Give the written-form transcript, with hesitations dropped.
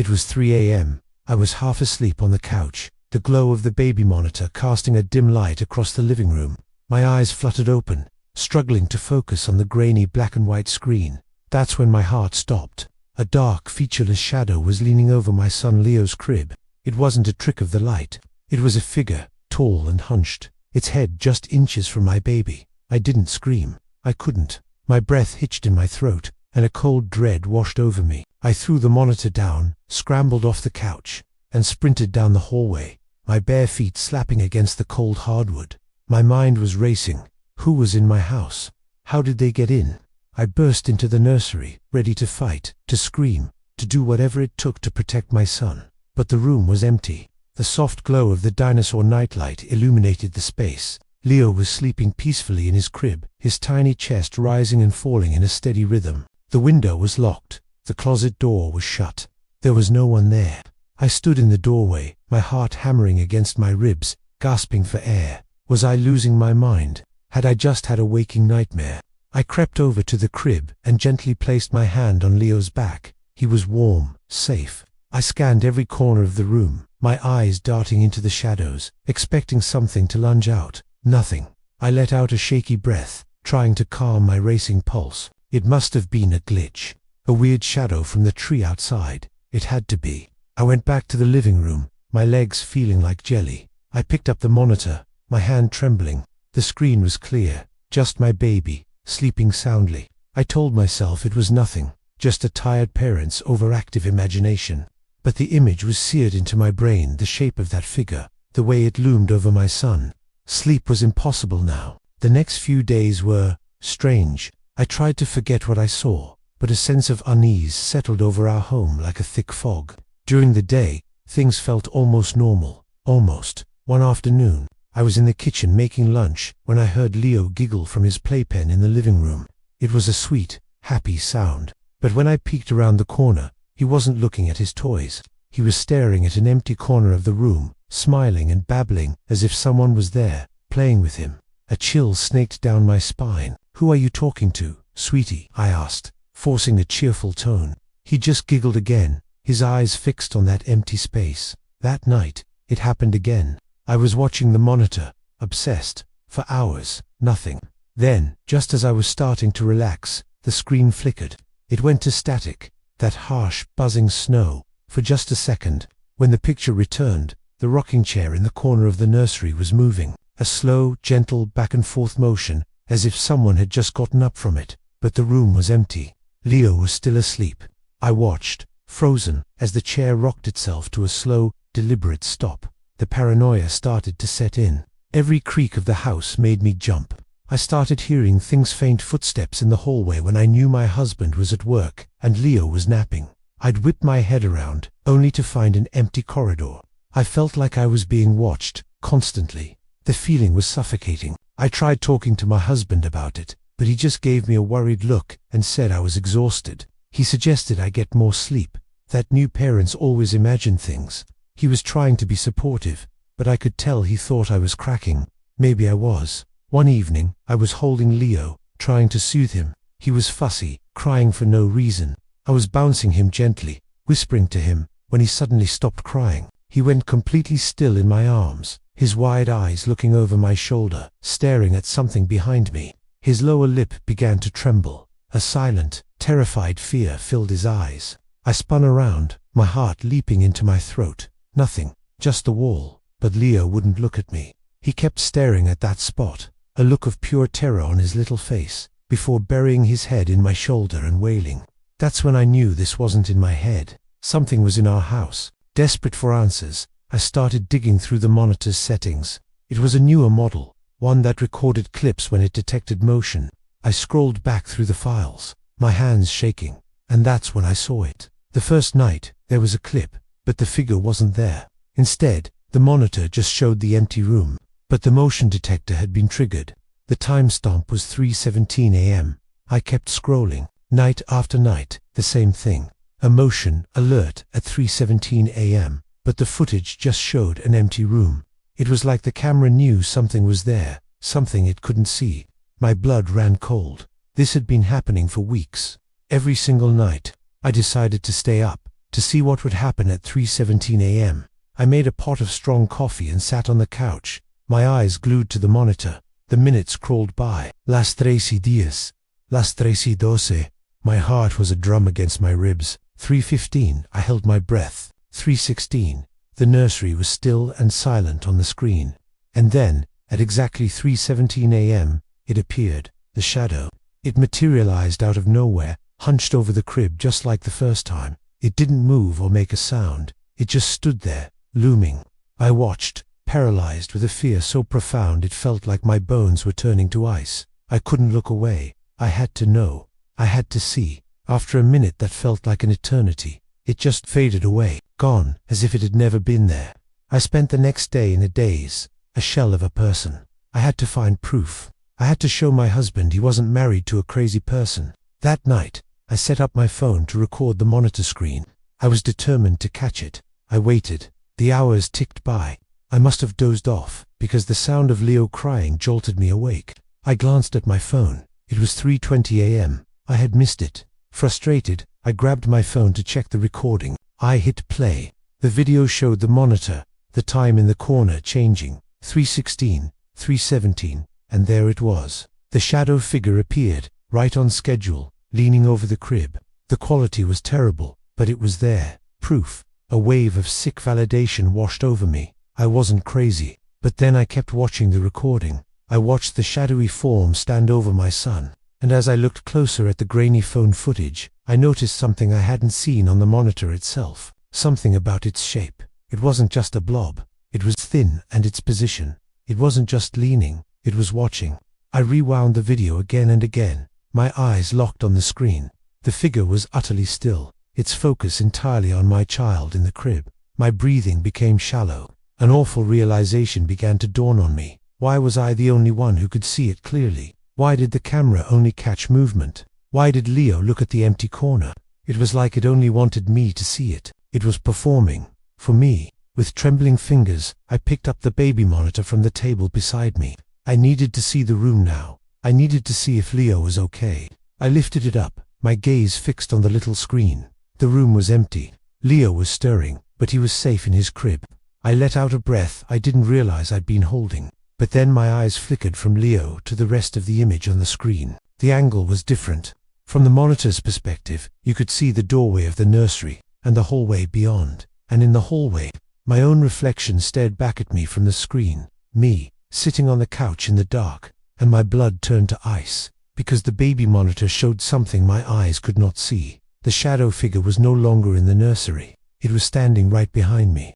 It was 3 a.m. I was half asleep on the couch, the glow of the baby monitor casting a dim light across the living room. My eyes fluttered open, struggling to focus on the grainy black and white screen. That's when my heart stopped. A dark, featureless shadow was leaning over my son Leo's crib. It wasn't a trick of the light. It was a figure, tall and hunched, its head just inches from my baby. I didn't scream. I couldn't. My breath hitched in my throat, and a cold dread washed over me. I threw the monitor down, scrambled off the couch, and sprinted down the hallway, my bare feet slapping against the cold hardwood. My mind was racing. Who was in my house? How did they get in? I burst into the nursery, ready to fight, to scream, to do whatever it took to protect my son. But the room was empty. The soft glow of the dinosaur nightlight illuminated the space. Leo was sleeping peacefully in his crib, his tiny chest rising and falling in a steady rhythm. The window was locked. The closet door was shut. There was no one there. I stood in the doorway, my heart hammering against my ribs, gasping for air. Was I losing my mind? Had I just had a waking nightmare? I crept over to the crib and gently placed my hand on Leo's back. He was warm, safe. I scanned every corner of the room, my eyes darting into the shadows, expecting something to lunge out. Nothing. I let out a shaky breath, trying to calm my racing pulse. It must have been a glitch. A weird shadow from the tree outside. It had to be. I went back to the living room, my legs feeling like jelly. I picked up the monitor, my hand trembling. The screen was clear, just my baby, sleeping soundly. I told myself it was nothing, just a tired parent's overactive imagination. But the image was seared into my brain, the shape of that figure, the way it loomed over my son. Sleep was impossible now. The next few days were strange. I tried to forget what I saw, but a sense of unease settled over our home like a thick fog. During the day, things felt almost normal. Almost. One afternoon, I was in the kitchen making lunch when I heard Leo giggle from his playpen in the living room. It was a sweet, happy sound. But when I peeked around the corner, he wasn't looking at his toys. He was staring at an empty corner of the room, smiling and babbling as if someone was there, playing with him. A chill snaked down my spine. "Who are you talking to, sweetie?" I asked, forcing a cheerful tone. He just giggled again, his eyes fixed on that empty space. That night, it happened again. I was watching the monitor, obsessed, for hours, nothing. Then, just as I was starting to relax, the screen flickered. It went to static, that harsh, buzzing snow, for just a second. When the picture returned, the rocking chair in the corner of the nursery was moving, a slow, gentle back-and-forth motion, as if someone had just gotten up from it. But the room was empty. Leo was still asleep. I watched, frozen, as the chair rocked itself to a slow, deliberate stop. The paranoia started to set in. Every creak of the house made me jump. I started hearing faint footsteps in the hallway when I knew my husband was at work and Leo was napping. I'd whip my head around, only to find an empty corridor. I felt like I was being watched, constantly. The feeling was suffocating. I tried talking to my husband about it, but he just gave me a worried look and said I was exhausted. He suggested I get more sleep, that new parents always imagine things. He was trying to be supportive, but I could tell he thought I was cracking. Maybe I was. One evening, I was holding Leo, trying to soothe him. He was fussy, crying for no reason. I was bouncing him gently, whispering to him, when he suddenly stopped crying. He went completely still in my arms, his wide eyes looking over my shoulder, staring at something behind me. His lower lip began to tremble. A silent, terrified fear filled his eyes. I spun around, my heart leaping into my throat. Nothing, just the wall. But Leo wouldn't look at me. He kept staring at that spot, a look of pure terror on his little face, before burying his head in my shoulder and wailing. That's when I knew this wasn't in my head. Something was in our house. Desperate for answers, I started digging through the monitor's settings. It was a newer model, one that recorded clips when it detected motion. I scrolled back through the files, my hands shaking, and that's when I saw it. The first night, there was a clip, but the figure wasn't there. Instead, the monitor just showed the empty room. But the motion detector had been triggered. The timestamp was 3:17 a.m. I kept scrolling, night after night, the same thing. A motion alert at 3:17 a.m. But the footage just showed an empty room. It was like the camera knew something was there, something it couldn't see. My blood ran cold. This had been happening for weeks. Every single night, I decided to stay up, to see what would happen at 3:17 a.m. I made a pot of strong coffee and sat on the couch, my eyes glued to the monitor. The minutes crawled by. Las 3:10, las 3:12. My heart was a drum against my ribs. 3:15, I held my breath. 3:16, the nursery was still and silent on the screen. And then, at exactly 3:17 a.m., it appeared, the shadow. It materialized out of nowhere, hunched over the crib just like the first time. It didn't move or make a sound. It just stood there, looming. I watched, paralyzed with a fear so profound it felt like my bones were turning to ice. I couldn't look away. I had to know. I had to see. After a minute that felt like an eternity, it just faded away, gone, as if it had never been there. I spent the next day in a daze, a shell of a person. I had to find proof. I had to show my husband he wasn't married to a crazy person. That night, I set up my phone to record the monitor screen. I was determined to catch it. I waited. The hours ticked by. I must have dozed off, because the sound of Leo crying jolted me awake. I glanced at my phone. It was 3:20 a.m. I had missed it. Frustrated, I grabbed my phone to check the recording. I hit play. The video showed the monitor, the time in the corner changing. 3:16, 3:17, and there it was. The shadow figure appeared, right on schedule, leaning over the crib. The quality was terrible, but it was there. Proof. A wave of sick validation washed over me. I wasn't crazy. But then I kept watching the recording. I watched the shadowy form stand over my son. And as I looked closer at the grainy phone footage, I noticed something I hadn't seen on the monitor itself. Something about its shape. It wasn't just a blob. It was thin, and its position. It wasn't just leaning. It was watching. I rewound the video again and again, my eyes locked on the screen. The figure was utterly still, its focus entirely on my child in the crib. My breathing became shallow. An awful realization began to dawn on me. Why was I the only one who could see it clearly? Why did the camera only catch movement? Why did Leo look at the empty corner? It was like it only wanted me to see it. It was performing. For me. With trembling fingers, I picked up the baby monitor from the table beside me. I needed to see the room now. I needed to see if Leo was okay. I lifted it up, my gaze fixed on the little screen. The room was empty. Leo was stirring, but he was safe in his crib. I let out a breath I didn't realize I'd been holding. But then my eyes flickered from Leo to the rest of the image on the screen. The angle was different. From the monitor's perspective, you could see the doorway of the nursery, and the hallway beyond. And in the hallway, my own reflection stared back at me from the screen. Me, sitting on the couch in the dark, and my blood turned to ice, because the baby monitor showed something my eyes could not see. The shadow figure was no longer in the nursery. It was standing right behind me.